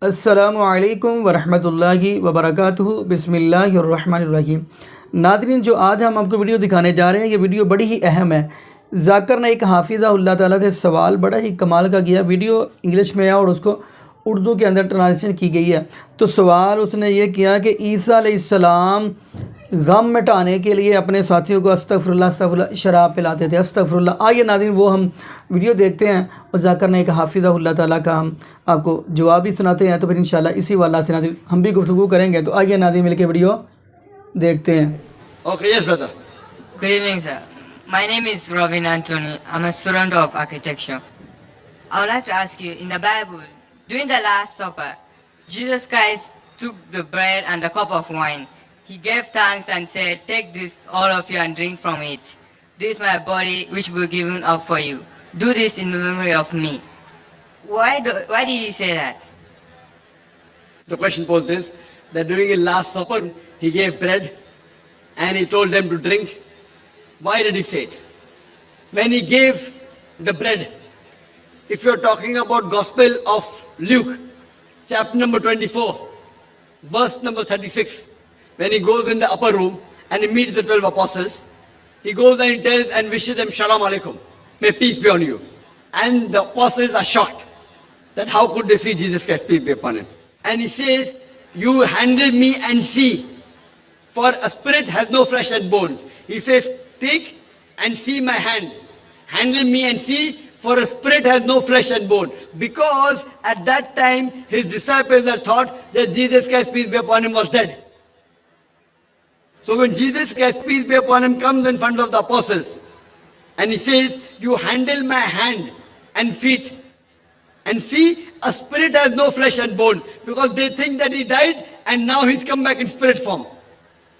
अस्सलामुअलैकुम वरहमतुल्लाहि वबरकातुहू। बिस्मिल्लाहिर्रहमानिर्रहीम। नाज़रीन, जो आज हम आपको वीडियो दिखाने जा रहे हैं, ये वीडियो बड़ी ही अहम है। ज़ाकिर ने एक हाफिज़हुल्लाह ताला से सवाल बड़ा ही कमाल का किया। वीडियो इंग्लिश में है और उसको उर्दू के अंदर ट्रांसलेशन की गई है। तो सवाल उसने ये किया कि ईसा अलैहिस्सलाम गम मिटाने के लिए अपने साथियों को अस्तगफिरुल्लाह शराब पिलाते थे। अस्तगफिरुल्लाह। आइए नाज़रीन, वो हम वीडियो देखते हैं और ज़ाकिर ने एक हाफिज़हुल्लाह ताला का हम आपको जवाब भी सुनाते हैं। तो फिर इंशाल्लाह इसी वाला से नाज़रीन हम भी गुफ्तगू करेंगे। तो आइए नाज़रीन मिलके वीडियो देखते हैं। Okay, yes, brother. Good evening, sir. My name is Robin Anthony. I'm a student of architecture. I would like to ask you, in the Bible, during the Last Supper, Jesus Christ took the bread and the cup of wine. He gave thanks and said, "Take this, all of you, and drink from it. This is my body, which will be given up for you. Do this in memory of me." Why did he say that? The question posed is that during his Last Supper, he gave bread and he told them to drink. Why did he say it? When he gave the bread, if you're talking about Gospel of Luke, chapter number 24, verse number 36, when he goes in the upper room and he meets the 12 apostles, he goes and he tells and wishes them Shalom Alaikum, may peace be on you. And the apostles are shocked that how could they see Jesus Christ, peace be upon him. And he says, you handle me and see, for a spirit has no flesh and bones. He says, take and see my hand, handle me and see, for a spirit has no flesh and bone. Because at that time his disciples had thought that Jesus Christ, peace be upon him, was dead. So when Jesus Christ, peace be upon him, comes in front of the apostles and he says, you handle my hand and feet and see, a spirit has no flesh and bones, because they think that he died and now he's come back in spirit form.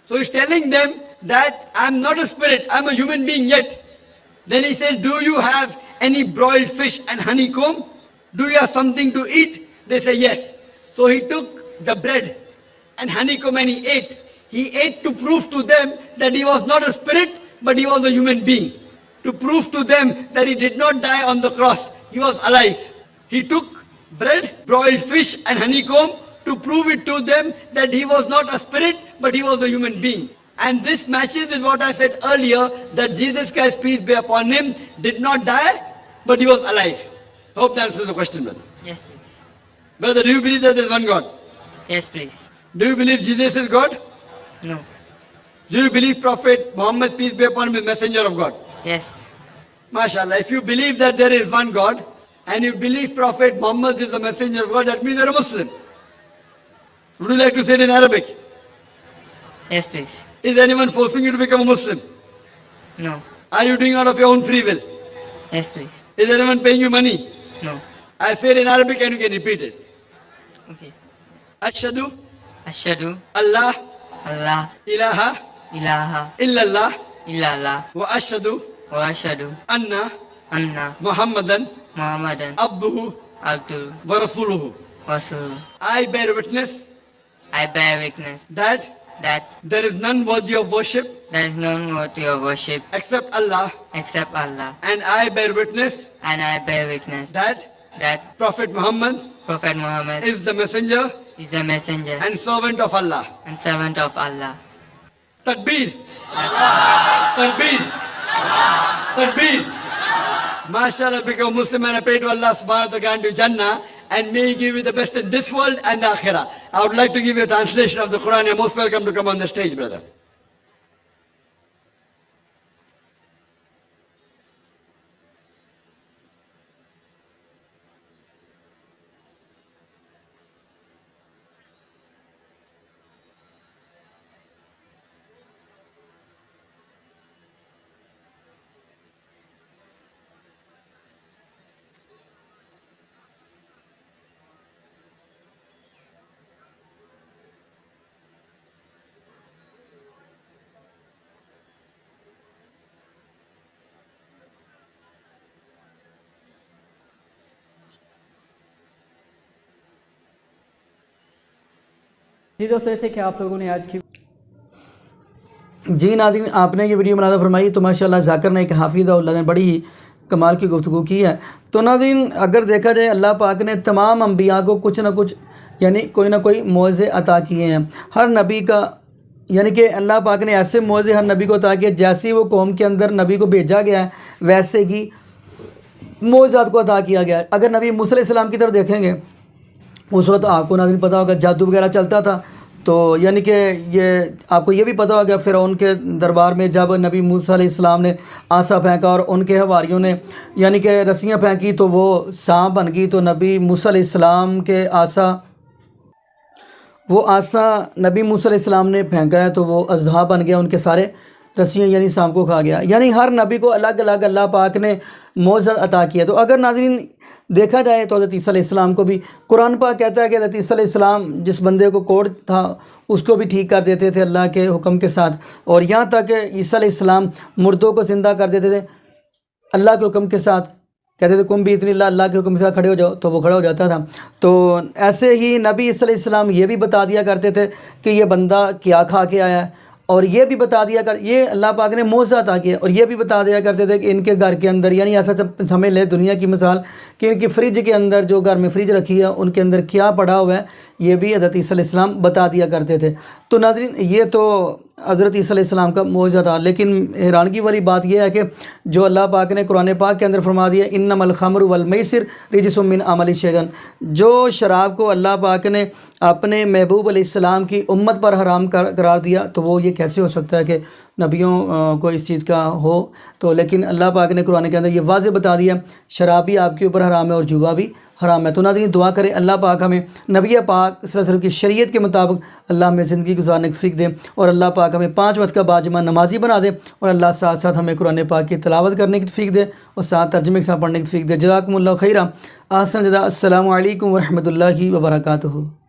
So he's telling them that I'm not a spirit, I'm a human being yet. Then he says, do you have any broiled fish and honeycomb? Do you have something to eat? They say yes. So he took the bread and honeycomb and he ate. He ate to prove to them that he was not a spirit, but he was a human being. To prove to them that he did not die on the cross, he was alive. He took bread, broiled fish and honeycomb to prove it to them that he was not a spirit, but he was a human being. And this matches with what I said earlier, that Jesus Christ, peace be upon him, did not die, but he was alive. Hope that answers the question, brother. Yes, please. Brother, do you believe that there is one God? Yes, please. Do you believe Jesus is God? No. Do you believe Prophet Muhammad, peace be upon him, is messenger of God? Yes. MashaAllah, if you believe that there is one God, and you believe Prophet Muhammad is a messenger of God, that means you're a Muslim. Would you like to say it in Arabic? Yes, please. Is anyone forcing you to become a Muslim? No. Are you doing it out of your own free will? Yes, please. Is anyone paying you money? No. I say it in Arabic and you can repeat it. Okay. Ashhadu Ashhadu Allah Allah ilaha ilaha illallah illallah wa ashhadu wa ashhadu anna anna Muhammadan Muhammadan abduhu abduhu wa rasuluhu. wa rasuluhu. I bear witness I bear witness that that there is none worthy of worship there is none worthy of worship except Allah, except Allah, and I bear witness and I bear witness that Prophet Muhammad Prophet Muhammad is the messenger is a messenger and servant of Allah. and servant of Allah. Takbir! Takbir! Takbir! MashaAllah, become a Muslim, and I pray to Allah subhanahu wa ta'ala to grant you Jannah and may He give you the best in this world and the Akhirah. I would like to give you a translation of the Quran. You're most welcome to come on the stage, brother. जी दोस्तों, ऐसे कि आप लोगों ने आज की जी नाज़रीन आपने ये वीडियो मुलाज़ा फरमाई। तो माशाल्लाह ज़ाकिर ने एक हाफिज़हुल्लाह ने बड़ी ही کمال کی گفتگو کی ہے۔ تو ناظرین اگر دیکھا جائے اللہ پاک نے تمام انبیاء کو کچھ نہ کچھ یعنی کوئی نہ کوئی معجزے عطا کیے ہیں۔ ہر نبی کا یعنی کہ اللہ پاک نے ایسے معجزے ہر نبی کو عطا کیے جیسی وہ قوم کے اندر نبی کو بھیجا گیا ہے ویسے ہی معجزات کو عطا کیا گیا ہے۔ اگر نبی موسیٰ علیہ السلام کی طرف دیکھیں گے اس وقت آپ کو ناظرین پتہ ہوگا جادو وغیرہ چلتا تھا، تو یعنی کہ یہ آپ کو یہ بھی پتہ ہوگا فرعون کے دربار میں جب نبی موسیٰ علیہ السلام نے عصا پھینکا اور ان کے حواریوں نے یعنی کہ رسیاں پھینکی تو وہ سانپ بن گئی، تو نبی موسیٰ علیہ السلام کے عصا نبی موسیٰ علیہ السلام نے پھینکا ہے تو وہ اژدہا بن گیا، ان کے سارے رسیاں یعنی سانپ کو کھا گیا۔ یعنی ہر نبی کو الگ الگ اللہ پاک نے معجزہ عطا کیا۔ تو اگر ناظرین دیکھا جائے تو حضرت عیسیٰ علیہ السلام کو بھی قرآن پاک کہتا ہے کہ حضرت عیسیٰ علیہ السلام جس بندے کو کوڑ تھا اس کو بھی ٹھیک کر دیتے تھے اللہ کے حکم کے ساتھ، اور یہاں تک کہ عیسیٰ علیہ السلام مردوں کو زندہ کر دیتے تھے اللہ کے حکم کے ساتھ، کہتے تھے کم باذن اللہ، اللہ کے حکم کے ساتھ کھڑے ہو جاؤ تو وہ کھڑا ہو جاتا تھا۔ تو ایسے ہی نبی عیسیٰ علیہ السلام یہ بھی بتا دیا کرتے تھے کہ یہ بندہ کیا کھا کے آیا ہے، اور یہ بھی بتا دیا یہ اللہ پاک نے معجزہ عطا کیا، اور یہ بھی بتا دیا کرتے تھے کہ ان کے گھر کے اندر یعنی ایسا سمجھ لیں دنیا کی مثال کہ ان کی فریج کے اندر جو گھر میں فریج رکھی ہے ان کے اندر کیا پڑا ہوا ہے یہ بھی حضرت عیسیٰ علیہ السلام بتا دیا کرتے تھے۔ تو ناظرین یہ تو حضرت عیسیٰ علیہ السلام کا معجزہ تھا، لیکن حیرانگی والی بات یہ ہے کہ جو اللہ پاک نے قرآن پاک کے اندر فرما دیا انما الخمر والمیسر رجس من عمل الشیطان، جو شراب کو اللہ پاک نے اپنے محبوب علیہ السلام کی امت پر حرام قرار دیا تو وہ یہ کیسے ہو سکتا ہے کہ نبیوں کو اس چیز کا ہو؟ تو لیکن اللہ پاک نے قرآن کے اندر یہ واضح بتا دیا شراب بھی آپ کے اوپر حرام ہے اور جوا بھی حرام ہے۔ تو ناظرین دعا کریں اللہ پاک ہمیں نبی پاک صلی اللہ علیہ وسلم کی شریعت کے مطابق اللہ ہمیں زندگی گزارنے کی توفیق دے، اور اللہ پاک ہمیں 5 وقت کا باجمع نمازی بنا دے، اور اللہ ساتھ ساتھ ہمیں قرآن پاک کی تلاوت کرنے کی توفیق دے اور ساتھ ترجمے کے ساتھ پڑھنے کی توفیق دے۔ جزاکم اللہ خیرا، احسن جزا، السلام علیکم ورحمۃ اللہ وبرکاتہ۔